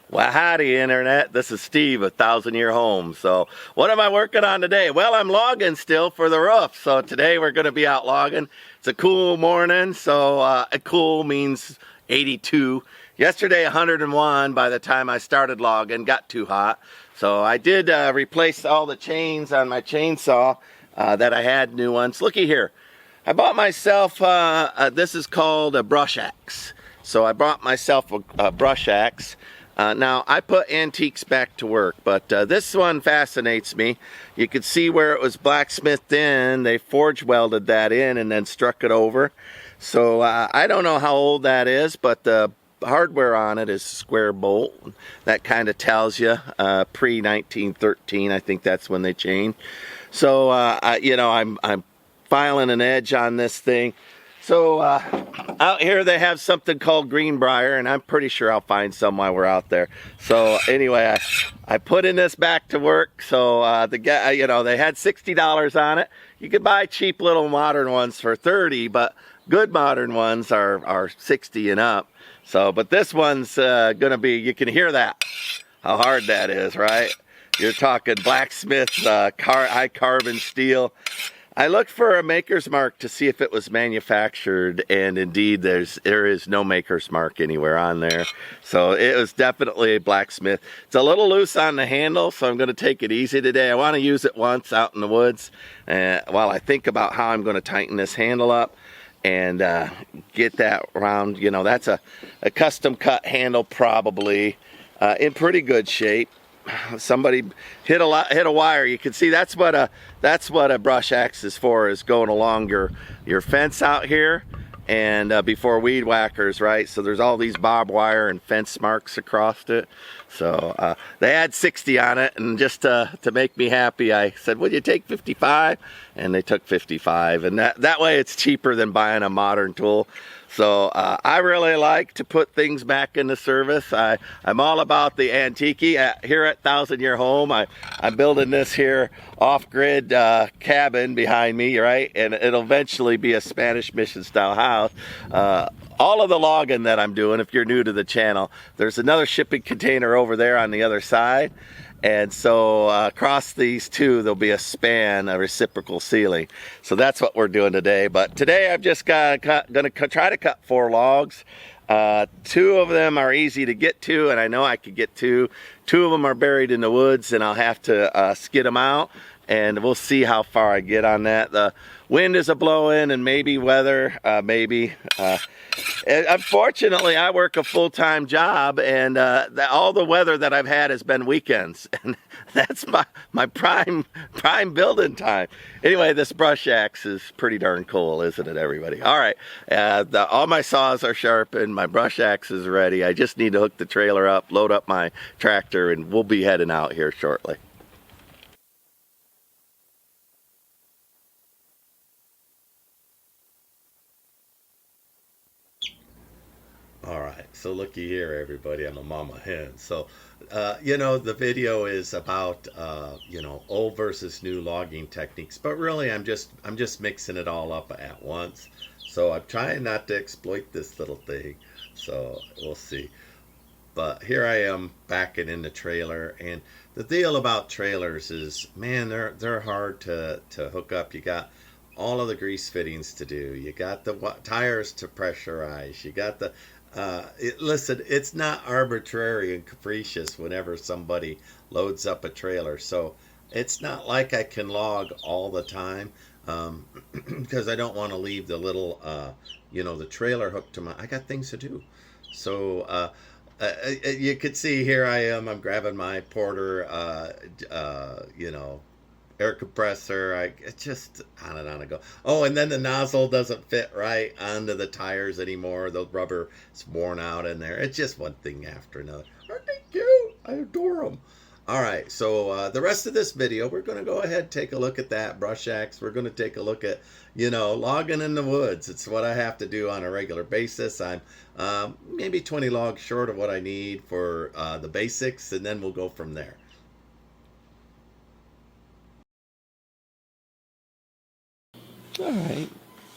Well, howdy, Internet. This is Steve of 1,000 Year Homes. So, what am I working on today? Well, I'm logging still for the roof. So, today we're going to be out logging. It's a cool morning. So, cool means 82. Yesterday, 101 by the time I started logging. Got too hot. So, I did replace all the chains on my chainsaw that I had, new ones. Looky here. I bought myself, this is called a brush axe. So, I bought myself a brush axe. Now, I put antiques back to work, but this one fascinates me. You can see where it was blacksmithed in. They forge welded that in and then struck it over. So I don't know how old that is, but the hardware on it is square bolt. That kind of tells you pre-1913. I think that's when they changed. So, I'm filing an edge on this thing. So out here they have something called greenbrier, and I'm pretty sure I'll find some while we're out there. So anyway, I put in this back to work. So the guy, they had $60 on it. You could buy cheap little modern ones for $30, but good modern ones are 60 and up. So, but this one's gonna be, you can hear that, how hard that is, right? You're talking blacksmith, high carbon steel. I looked for a maker's mark to see if it was manufactured, and indeed there is no maker's mark anywhere on there. So it was definitely a blacksmith. It's a little loose on the handle, so I'm going to take it easy today. I want to use it once out in the woods while I think about how I'm going to tighten this handle up and get that round. That's a custom cut handle, probably in pretty good shape. Somebody hit a wire. You can see that's what a brush axe is for, is going along your fence out here and before weed whackers, right? So there's all these barbed wire and fence marks across it. So they had 60 on it, and just to make me happy, I said, would you take 55? And they took 55, and that way it's cheaper than buying a modern tool. So I really like to put things back into service. I'm all about the antique. Here at 1,000 Year Home, I'm building this here off-grid cabin behind me, right? And it'll eventually be a Spanish Mission style house. All of the logging that I'm doing, if you're new to the channel, there's another shipping container over there on the other side. And so across these two, there'll be a span, a reciprocal ceiling. So that's what we're doing today. But today I'm just going to try to cut 4 logs. 2 of them are easy to get to, and I know I could get to. 2 of them are buried in the woods, and I'll have to skid them out. And we'll see how far I get on that. The wind is a-blowing, and maybe weather, maybe. Unfortunately, I work a full-time job, and all the weather that I've had has been weekends, and that's my prime building time. Anyway, this brush axe is pretty darn cool, isn't it, everybody? All right, all my saws are sharpened, my brush axe is ready. I just need to hook the trailer up, load up my tractor, and we'll be heading out here shortly. All right, so looky here, everybody. I'm a mama hen. So, the video is about, old versus new logging techniques. But really, I'm just mixing it all up at once. So I'm trying not to exploit this little thing. So we'll see. But here I am backing in the trailer, and the deal about trailers is, man, they're hard to hook up. You got all of the grease fittings to do. You got the tires to pressurize. You got the listen, it's not arbitrary and capricious whenever somebody loads up a trailer. So it's not like I can log all the time because I don't want to leave the little, the trailer hooked to I got things to do. So you could see here I am. I'm grabbing my Porter, air compressor. It's just on and on I go. Oh, and then the nozzle doesn't fit right onto the tires anymore. The rubber is worn out in there. It's just one thing after another. Aren't they cute? I adore them. All right, so the rest of this video, we're going to go ahead and take a look at that brush axe. We're going to take a look at, logging in the woods. It's what I have to do on a regular basis. I'm maybe 20 logs short of what I need for the basics, and then we'll go from there.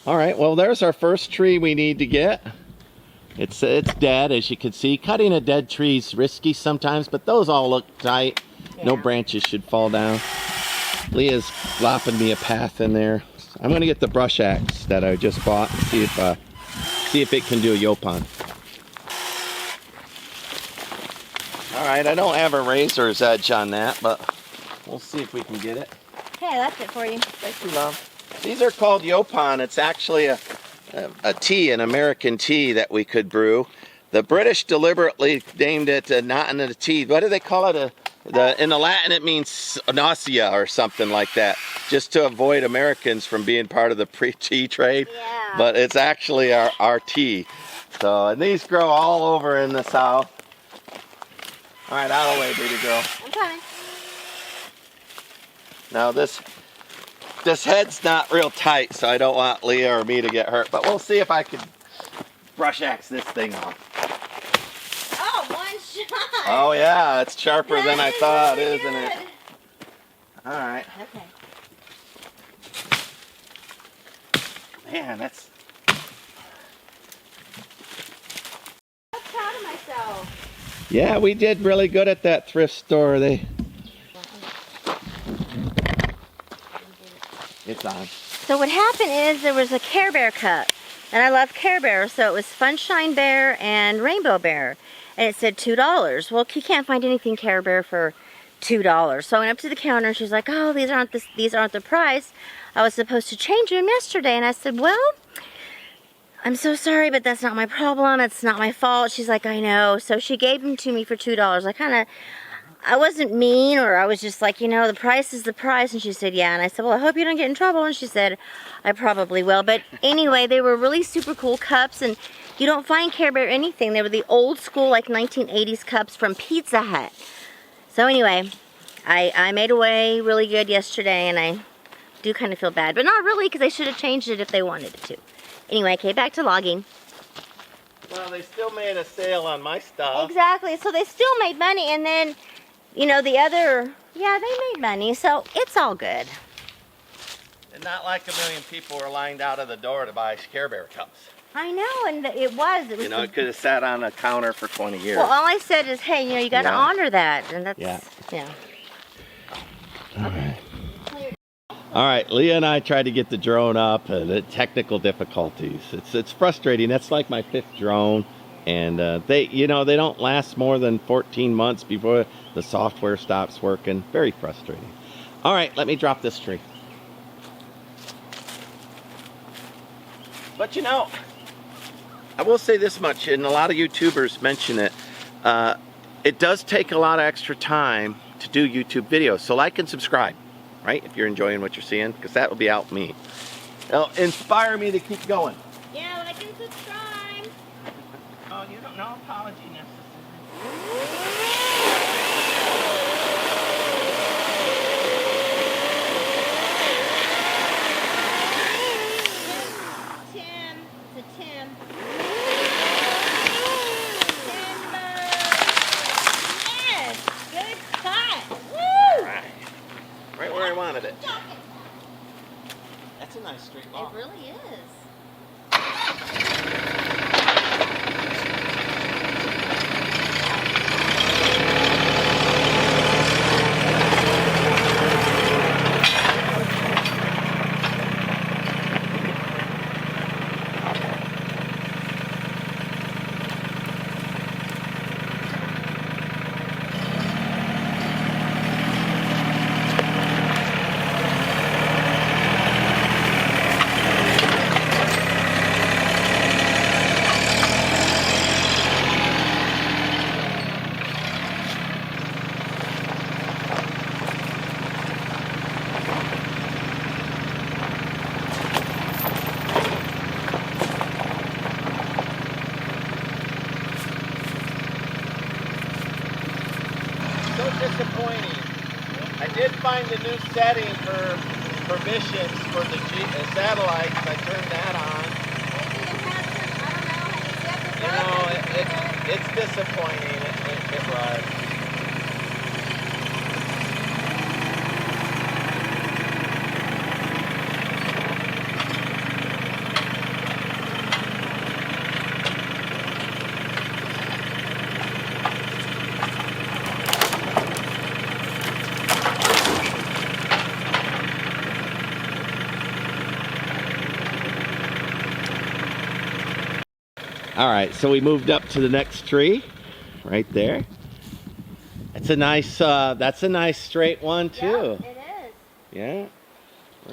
All right. Well, there's our first tree we need to get. It's dead, as you can see. Cutting a dead tree is risky sometimes, but those all look tight. Yeah. No branches should fall down. Leah's lopping me a path in there. I'm gonna get the brush axe that I just bought and see if it can do a yopon. All right, I don't have a razor's edge on that, but we'll see if we can get it. Hey, I left it for you. Thank you, Mom. These are called yopon. It's actually a tea, an American tea that we could brew. The British deliberately named it not in a tea. What do they call it? In the Latin, it means nausea or something like that, just to avoid Americans from being part of the pre-tea trade. Yeah. But it's actually our tea. So, and these grow all over in the South. All right, out of the way, baby girl. I'm coming. Now this head's not real tight, so I don't want Leah or me to get hurt. But we'll see if I can brush axe this thing off. Oh, one shot. Oh yeah, it's sharper than I thought, really isn't it? All right. Okay. Man, that's... I'm proud of myself. Yeah, we did really good at that thrift store. It's on. So what happened is there was a Care Bear cup, and I love Care Bear, so it was Funshine Bear and Rainbow Bear, and it said $2. Well, you can't find anything Care Bear for $2. So I went up to the counter, and she's like, "Oh, these aren't the price. I was supposed to change them yesterday." And I said, "Well, I'm so sorry, but that's not my problem. It's not my fault." She's like, "I know." So she gave them to me for $2. I wasn't mean, or I was just like, you know, the price is the price. And she said, "Yeah." And I said, "Well, I hope you don't get in trouble." And she said, "I probably will." But anyway, they were really super cool cups, and you don't find Care Bear anything. They were the old school, like 1980s cups from Pizza Hut. So anyway, I made away really good yesterday, and I do kind of feel bad, but not really, because they should have changed it if they wanted it to. Anyway, okay, back to logging. Well, they still made a sale on my stuff. Exactly, so they still made money, and then, you know, the other, yeah, they made money, so it's all good. And not like a million people were lined out of the door to buy Care Bear cups. I know, and it was you know, it could have sat on a counter for 20 years. Well, all I said is, hey, you know, you got to honor that, and that's, yeah. All right. All right, Leah and I tried to get the drone up, the technical difficulties. It's frustrating. That's like my 5th drone, and they don't last more than 14 months before the software stops working. Very frustrating. All right, let me drop this tree. But you know, I will say this much, and a lot of YouTubers mention it. It does take a lot of extra time to do YouTube videos, so like and subscribe. Right, if you're enjoying what you're seeing, because that will be out me. It'll inspire me to keep going. Yeah, like and subscribe. Oh, you don't know, apology necessary. Tim, it's a Tim. Yes, good spot. Woo! Right where I wanted it. That's a nice straight log. It really is. Disappointing. I did find the new setting for permissions for the satellites. I turned that on. You know, it's disappointing. It was. All right, so we moved up to the next tree, right there. It's a nice, that's a nice straight one too. Yeah, it is. Yeah,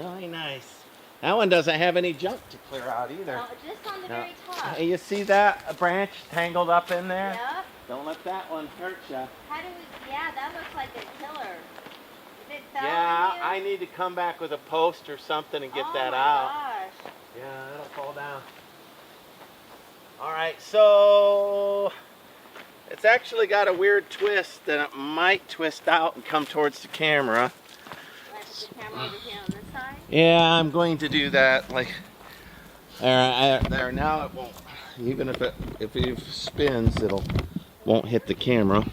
really nice. That one doesn't have any junk to clear out either. No, just on the very top. Hey, you see that branch tangled up in there? Yeah. Don't let that one hurt you. How do we, yeah, that looks like a killer. If it fell Yeah, on you, I need to come back with a post or something and get that my out. Gosh. Yeah, it'll fall down. All right, so it's actually got a weird twist and it might twist out and come towards the camera. Can I put the camera over here on this side? Yeah, I'm going to do that. Like there. Now it won't. Even if it spins, it'll won't hit the camera.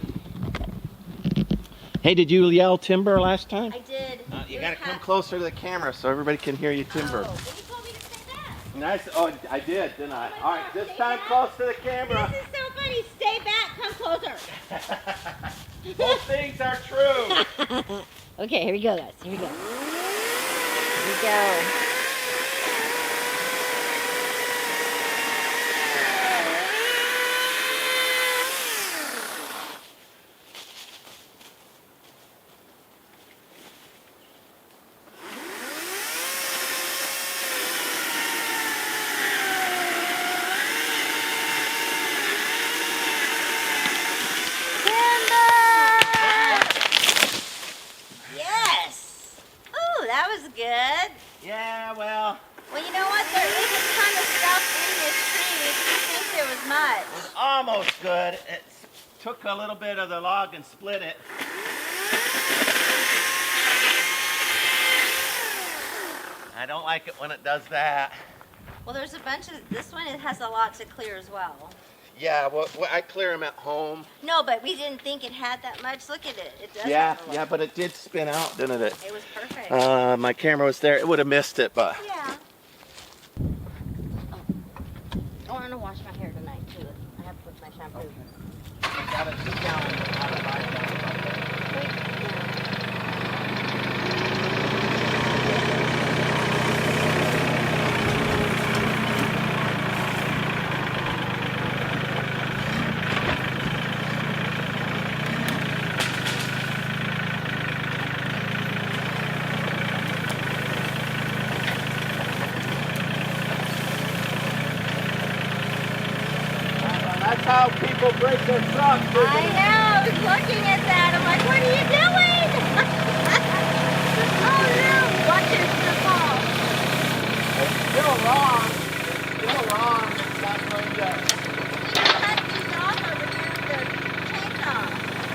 Hey, did you yell timber last time? I did. You gotta come closer to the camera so everybody can hear you timber. Oh, well, you told me to say that. Nice. Oh, I did, didn't I? Oh All right, gosh, this time close to the camera. This is so funny. Stay back. Come closer. Both things are true. Okay, here we go, guys. Here we go. Here we go. Good. Yeah, well. Well, you know what? There is a ton of stuff in this tree. If you think there was much. It's almost good. It took a little bit of the log and split it. I don't like it when it does that. Well, there's a bunch of, this one, it has a lot to clear as well. Yeah, well, I clear them at home. No, but we didn't think it had that much. Look at it. It does. Yeah, yeah, but it did spin out, didn't it? It was perfect. My camera was there. It would have missed it, but. Yeah. Oh. I want to wash my hair tonight, too. I have to put my shampoo. Okay. I got it 2 gallons out of my That's how people break their trucks. I know. I was looking at that. I'm like, what are you doing? Oh, no. Watch it. It's going to fall. It's still wrong. It's still wrong. It's not going to. You cut these off over here with the chainsaw.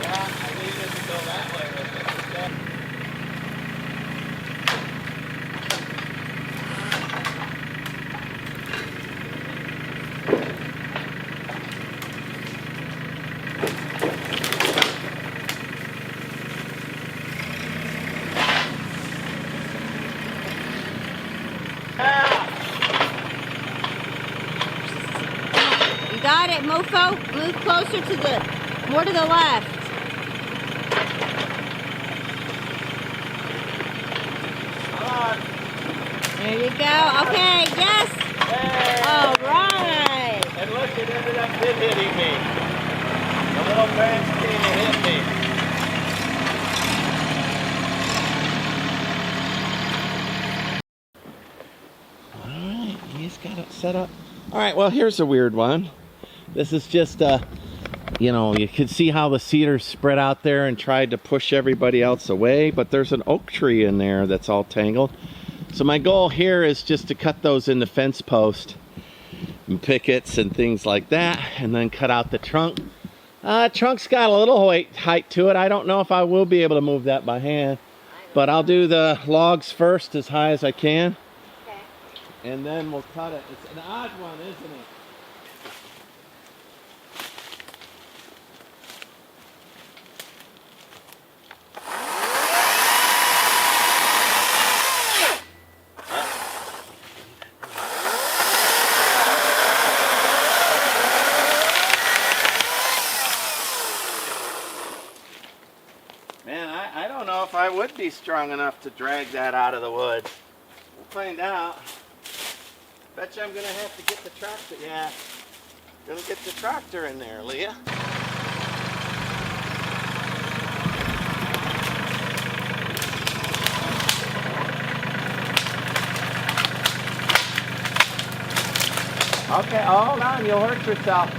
Yeah, I needed to go that way with it instead. You got it, Mofo. Move closer to the, more to the left. Come on. There you go. Okay, yes. Hey. All right. And look, it ended up hitting me. The little branch came and hit me. Alright, he's got it set up. Alright, well, here's a weird one. This is just, you know, you can see how the cedars spread out there and tried to push everybody else away, but there's an oak tree in there that's all tangled. So my goal here is just to cut those into fence posts and pickets and things like that, and then cut out the trunk. Trunk's got a little height to it. I don't know if I will be able to move that by hand, but I'll do the logs first as high as I can. Okay. And then we'll cut it. It's an odd one, isn't it? Man, I don't know if I would be strong enough to drag that out of the woods. We'll find out. Bet you I'm gonna have to get the tractor. Yeah. Gonna get the tractor in there, Leah. Okay, hold on, you'll hurt yourself.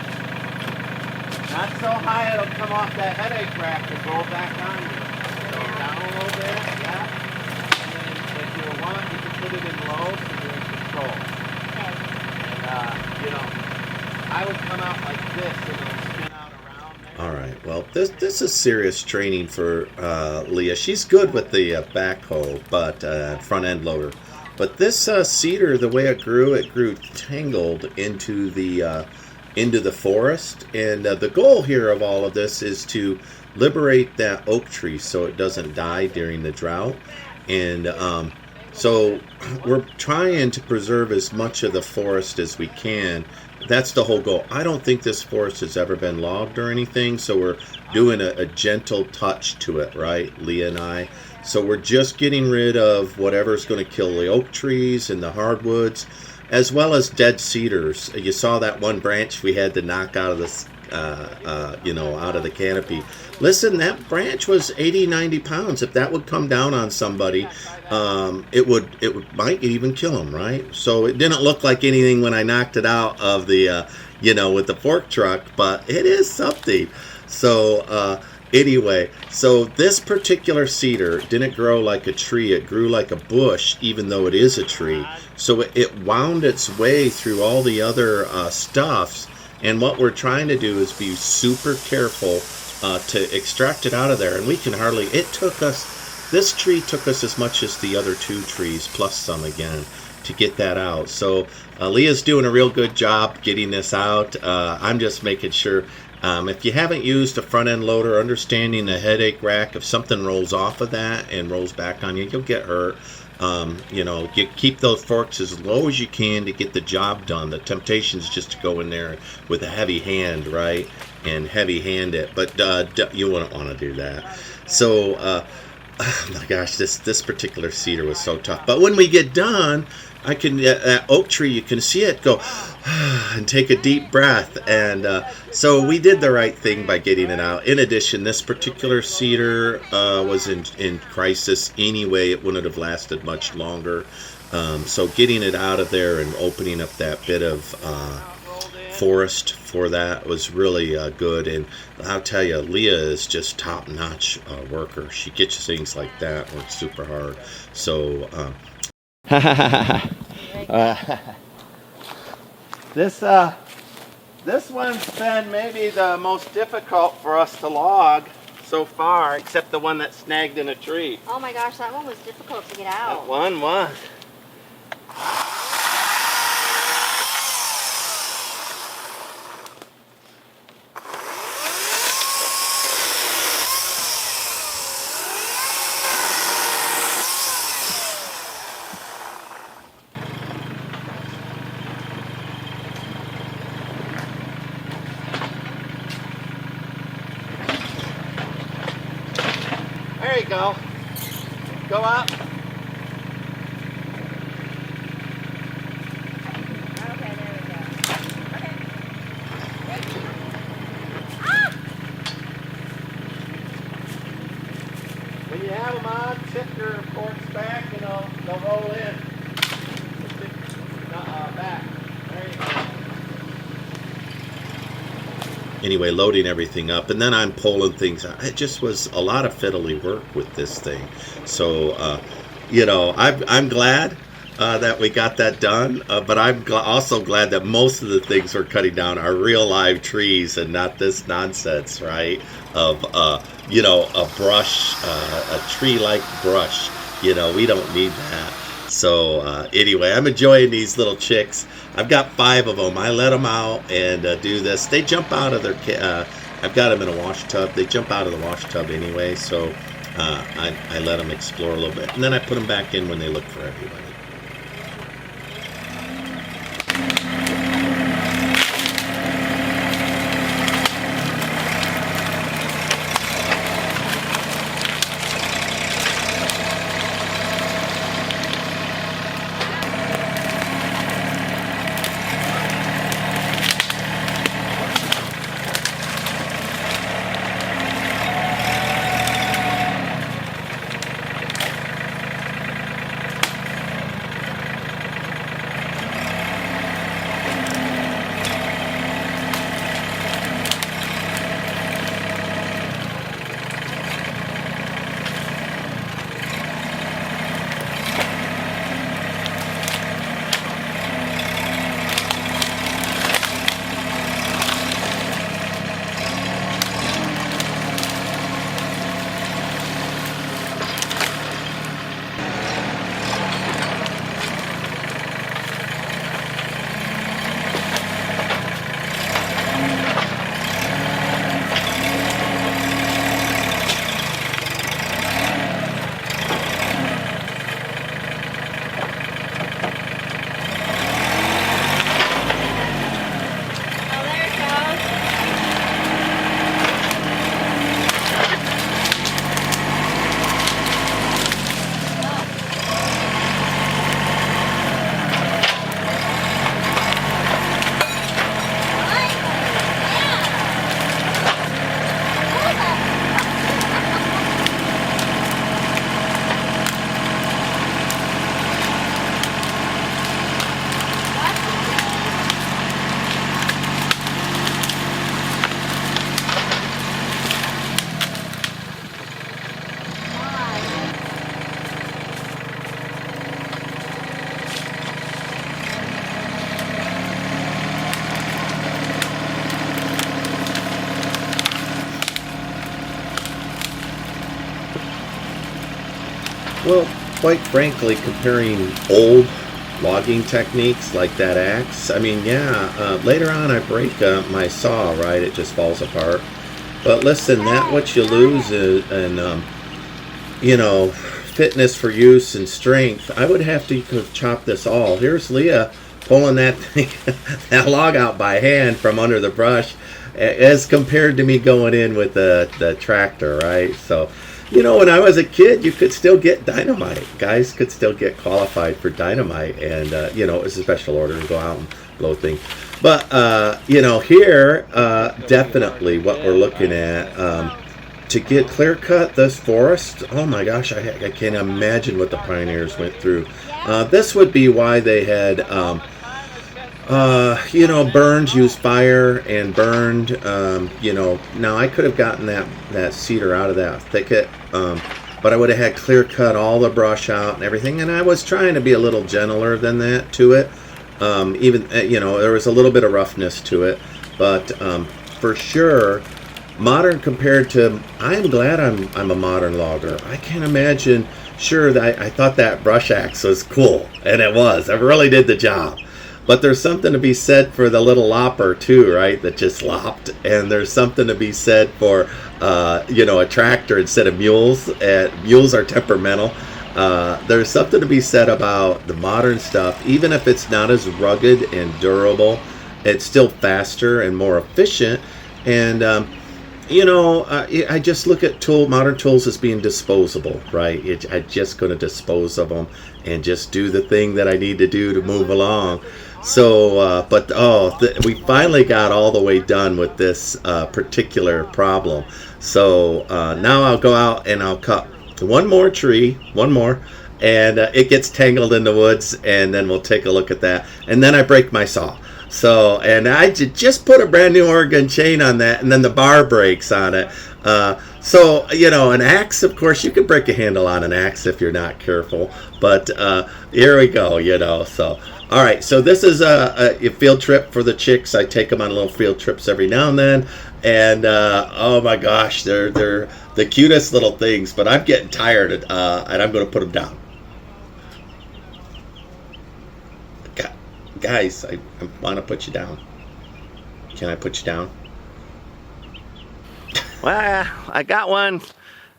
Not so high it'll come off that headache rack and roll back on you. So down a little bit, yeah. And then if you want, you can put it in low so you're in control. Okay. And, you know, I would come out like this and it'll spin out around there. All right, well, this is serious training for Leah. She's good with the backhoe, but front end loader. But this cedar, the way it grew tangled into the forest. And the goal here of all of this is to liberate that oak tree so it doesn't die during the drought. And so we're trying to preserve as much of the forest as we can. That's the whole goal. I don't think this forest has ever been logged or anything, so we're doing a gentle touch to it, right, Leah and I? So we're just getting rid of whatever's going to kill the oak trees and the hardwoods, as well as dead cedars. You saw that one branch we had to knock out of the, out of the canopy. Listen, that branch was 80, 90 pounds. If that would come down on somebody, it might even kill them, right? So it didn't look like anything when I knocked it out of the, with the fork truck, but it is something. So, anyway, so this particular cedar didn't grow like a tree. It grew like a bush, even though it is a tree. So it wound its way through all the other stuffs. And what we're trying to do is be super careful to extract it out of there. And we can hardly, this tree took us as much as the other two trees, plus some again, to get that out. So Leah's doing a real good job getting this out. I'm just making sure. If you haven't used a front end loader, understanding the headache rack, if something rolls off of that and rolls back on you, you'll get hurt. You keep those forks as low as you can to get the job done. The temptation is just to go in there with a heavy hand, right? And heavy hand it, but you wouldn't want to do that. So, oh my gosh, this particular cedar was so tough. But when we get done, I can, that oak tree, you can see it go and take a deep breath. And so we did the right thing by getting it out. In addition, this particular cedar was in crisis anyway. It wouldn't have lasted much longer. So getting it out of there and opening up that bit of forest for that was really good. And I'll tell you, Leah is just top-notch worker. She gets things like that, works super hard. So this one's been maybe the most difficult for us to log so far, except the one that snagged in a tree. Oh my gosh, that one was difficult to get out. That one was. There you go. Go up. Okay, there we go. Okay. When you have them on, tip your forks back and they'll roll in. Back. There you go. anyway, loading everything up, and then I'm pulling things out. It just was a lot of fiddly work with this thing. So, I'm glad that we got that done, but I'm also glad that most of the things we're cutting down are real live trees and not this nonsense, right? Of, a brush, a tree-like brush. We don't need that. So anyway, I'm enjoying these little chicks. I've got 5 of them. I let them out and do this. They jump out of their, I've got them in a wash tub. They jump out of the wash tub anyway, so I let them explore a little bit. And then I put them back in when they look for everybody. Well, quite frankly, comparing old logging techniques like that axe, I mean, yeah, later on I break my saw, right? It just falls apart. But listen, that what you lose is, and you know, fitness for use and strength. I would have to chop this all. Here's Leah pulling that thing, that log out by hand from under the brush, as compared to me going in with the tractor, right? So, you know, when I was a kid, you could still get dynamite. Guys could still get qualified for dynamite, and you know, it was a special order to go out and blow things. But you know, here, definitely what we're looking at. To get clear cut this forest, oh my gosh, I can't imagine what the pioneers went through. This would be why they had, you know, burned, used fire and burned. You know, now I could have gotten that cedar out of that thicket, but I would have had clear cut all the brush out and everything. And I was trying to be a little gentler than that to it. Even, you know, there was a little bit of roughness to it, but for sure. Modern compared to, I'm glad I'm a modern logger. I can't imagine. Sure, that I thought that brush axe was cool, and it was. It really did the job. But there's something to be said for the little lopper too, right? That just lopped, and there's something to be said for, you know, a tractor instead of mules. Mules are temperamental. There's something to be said about the modern stuff, even if it's not as rugged and durable. It's still faster and more efficient, and you know, I just look at modern tools as being disposable, right? I'm just going to dispose of them and just do the thing that I need to do to move along. So, but we finally got all the way done with this particular problem. So now I'll go out and I'll cut one more tree, and it gets tangled in the woods, and then we'll take a look at that. And then I break my saw. So, and I just put a brand new Oregon chain on that, and then the bar breaks on it. So, you know, an axe, of course, you can break a handle on an axe if you're not careful. But here we go, you know. So, all right. So this is a field trip for the chicks. I take them on little field trips every now and then. And oh my gosh, they're the cutest little things. But I'm getting tired, and I'm going to put them down. Guys, I want to put you down. Can I put you down? Well, I got one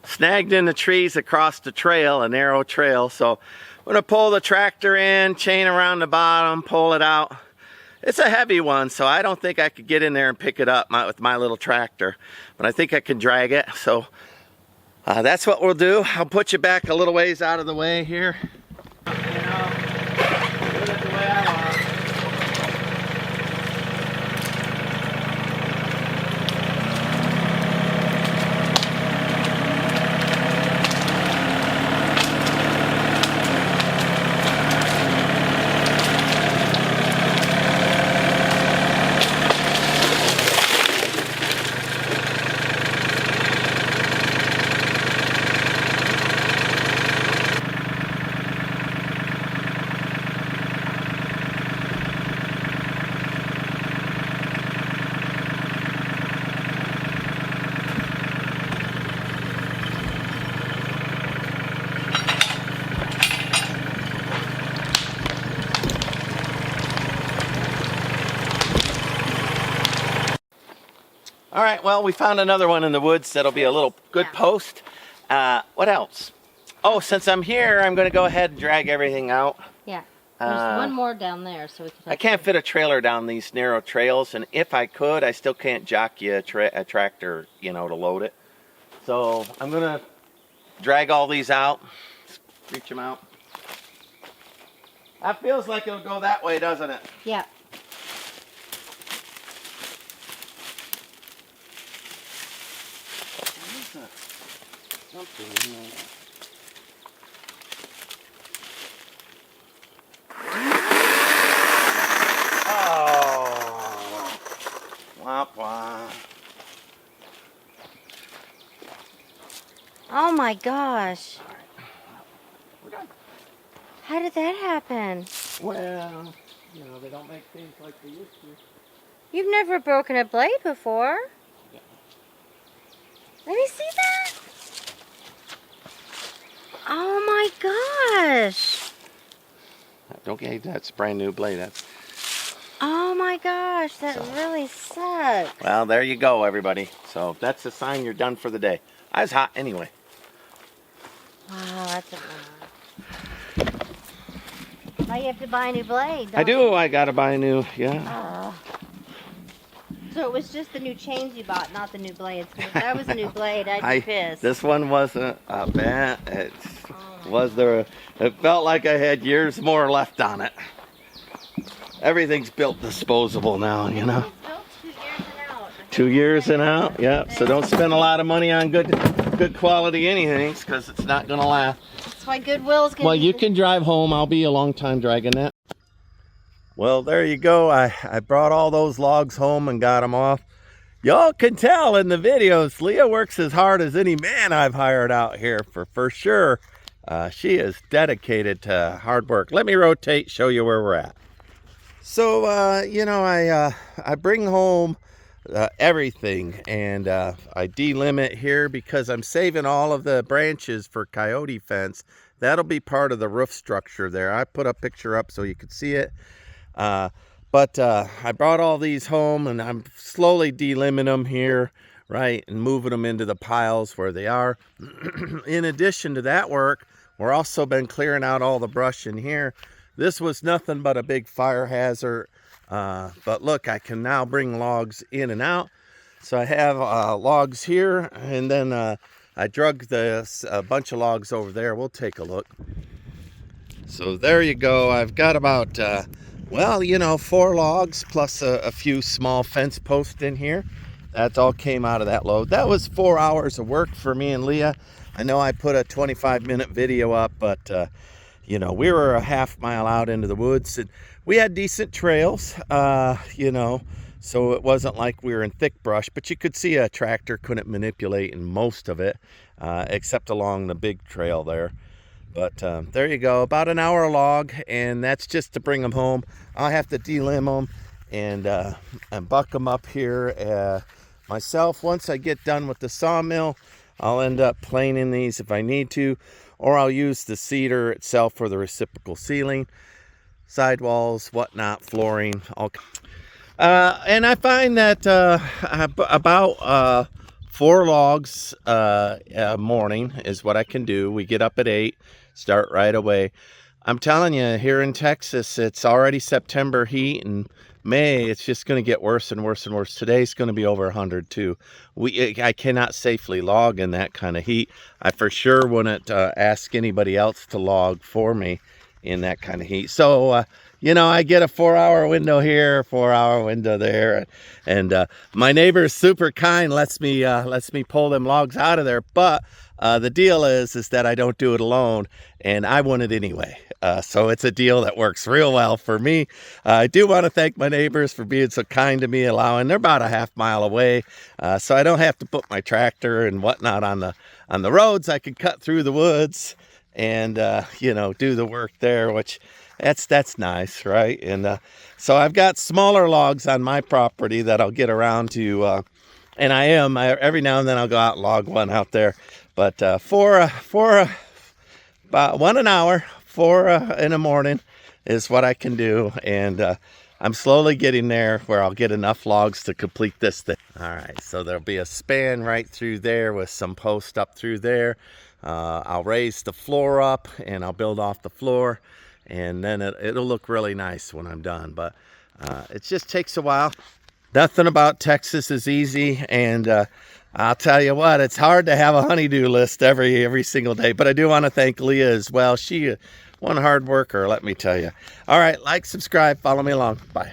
snagged in the trees across the trail, a narrow trail. So I'm going to pull the tractor in, chain around the bottom, pull it out. It's a heavy one, so I don't think I could get in there and pick it up with my little tractor. But I think I can drag it. So that's what we'll do. I'll put you back a little ways out of the way here. You know, do it the way I want. All right, well, we found another one in the woods that'll be a little good post. What else? Oh, since I'm here, I'm going to go ahead and drag everything out. Yeah. There's one more down there, so we can. I can't fit a trailer down these narrow trails, and if I could, I still can't jockey a tractor, you know, to load it. So I'm going to drag all these out, reach them out. That feels like it'll go that way, doesn't it? Yeah. Something in there. Oh, womp womp. Oh my gosh. All right. We're done. How did that happen? Well, you know, they don't make things like they used to. You've never broken a blade before. Yeah. Let me see that. Oh my Okay, that's a brand new blade. That's Oh my gosh, that really sucks. well, there you go, everybody. So that's a sign you're done for the day. I was hot anyway. Wow, that's a bummer. Now you have to buy a new blade. I don't you? do. I gotta buy a new. Yeah. Oh. So it was just the new chains you bought, not the new blades. 'Cause if that was a new blade, I'd be pissed. This one wasn't bad. It was there. It felt like I had years more left on it. Everything's built disposable now, you know. It's built 2 years and out. 2 years and out. Yeah. So don't spend a lot of money on good quality anything, because it's not gonna last. That's why Goodwill's gonna Well, be you can drive home. I'll be a long time dragging that. Well, there you go. I brought all those logs home and got them off. Y'all can tell in the videos, Leah works as hard as any man I've hired out here for sure. She is dedicated to hard work. Let me rotate, show you where we're at. So, you know, I bring home everything, and I delimit here because I'm saving all of the branches for coyote fence. That'll be part of the roof structure there. I put a picture up so you could see it. But I brought all these home, and I'm slowly delimiting them here, right, and moving them into the piles where they are. In addition to that work, we're also been clearing out all the brush in here. This was nothing but a big fire hazard, but look, I can now bring logs in and out. So I have logs here, and then I drug a bunch of logs over there. We'll take a look. So there you go. I've got about well, you know, 4 logs plus a few small fence posts in here. That all came out of that load. That was 4 hours of work for me and Leah. I know I put a 25-minute video up, but you know, we were a half mile out into the woods, and we had decent trails, you know, so it wasn't like we were in thick brush, but you could see a tractor couldn't manipulate in most of it, except along the big trail there. But there you go, about an hour a log, and that's just to bring them home. I'll have to delim them and buck them up here myself. Once I get done with the sawmill, I'll end up planing these if I need to, or I'll use the cedar itself for the reciprocal ceiling, sidewalls, whatnot, flooring. And I find that about 4 logs a morning is what I can do. We get up at 8, start right away. I'm telling you, here in Texas, it's already September heat, and May, it's just going to get worse and worse and worse. Today's going to be over 100 too. I cannot safely log in that kind of heat. I for sure wouldn't ask anybody else to log for me in that kind of heat. So, you know, I get a 4-hour window here, 4-hour window there, and my neighbor is super kind, lets me pull them logs out of there. But the deal is that I don't do it alone, and I want it anyway. So it's a deal that works real well for me. I do want to thank my neighbors for being so kind to me, allowing. They're about a half mile away, so I don't have to put my tractor and whatnot on the roads. I can cut through the woods and you know, do the work there, which that's nice, right? And so I've got smaller logs on my property that I'll get around to, and every now and then I'll go out and log one out there. But for about 1 an hour, 4 in the morning is what I can do, and I'm slowly getting there where I'll get enough logs to complete this thing. All right, so there'll be a span right through there with some posts up through there. I'll raise the floor up, and I'll build off the floor, and then it'll look really nice when I'm done. But it just takes a while. Nothing about Texas is easy, and I'll tell you what, it's hard to have a honey-do list every single day. But I do want to thank Leah as well. She one hard worker, let me tell you. All right, like, subscribe, follow me along. Bye.